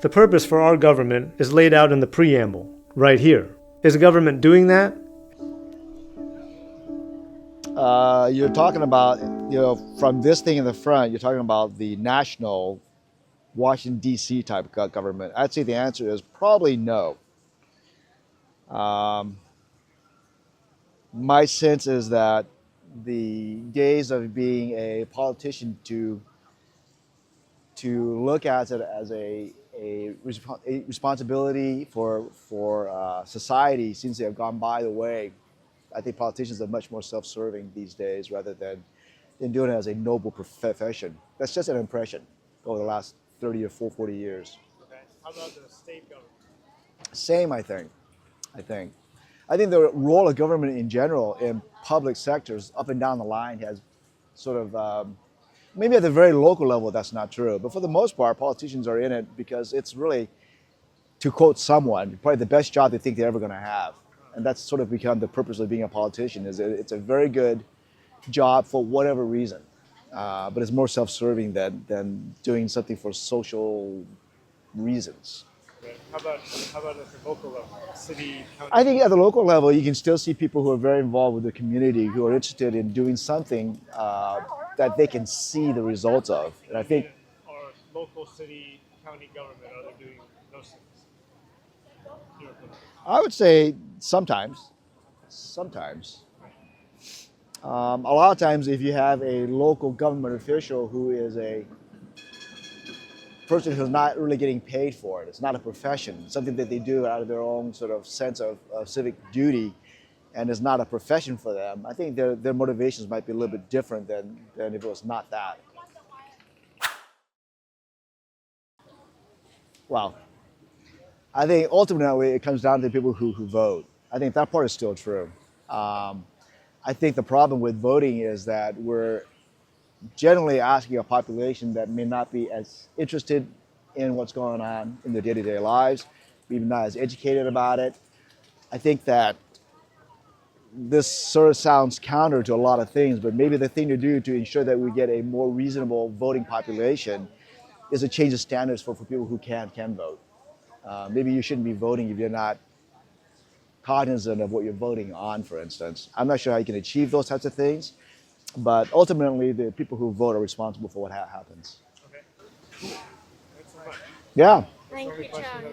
The purpose for our government is laid out in the preamble, right here. Is the government doing that? You're talking about, from this thing in the front, you're talking about the national Washington, D.C. type of government. I'd say the answer is probably no. My sense is that the days of being a politician to look at it as a responsibility for society seems to have gone by the way. I think politicians are much more self-serving these days rather than doing it as a noble profession. That's just an impression over the last 30 or 40 years. Okay. How about the state government? Same, I think. I think the role of government in general in public sectors up and down the line has sort of, maybe at the very local level that's not true, but for the most part, politicians are in it because it's really, to quote someone, probably the best job they think they're ever going to have. And that's sort of become the purpose of being a politician, is it's a very good job for whatever reason, but it's more self-serving than doing something for social reasons. How about at the local level, city, county? I think at the local level, you can still see people who are very involved with the community, who are interested in doing something that they can see the results of. And I think Our local city, county government, are they doing those things? I would say sometimes. A lot of times, if you have a local government official who is a person who's not really getting paid for it, it's not a profession, something that they do out of their own sort of sense of civic duty, and it's not a profession for them, I think their motivations might be a little bit different than if it was not that. Well, I think ultimately it comes down to people who vote. I think that part is still true. I think the problem with voting is that we're generally asking a population that may not be as interested in what's going on in their day-to-day lives, maybe not as educated about it. I think that this sort of sounds counter to a lot of things, but maybe the thing to do to ensure that we get a more reasonable voting population is to change the standards for people who can vote. Maybe you shouldn't be voting if you're not cognizant of what you're voting on, for instance. I'm not sure how you can achieve those types of things, but ultimately the people who vote are responsible for what happens. Okay. Cool. Thanks so much. Yeah. Thank you, Chung.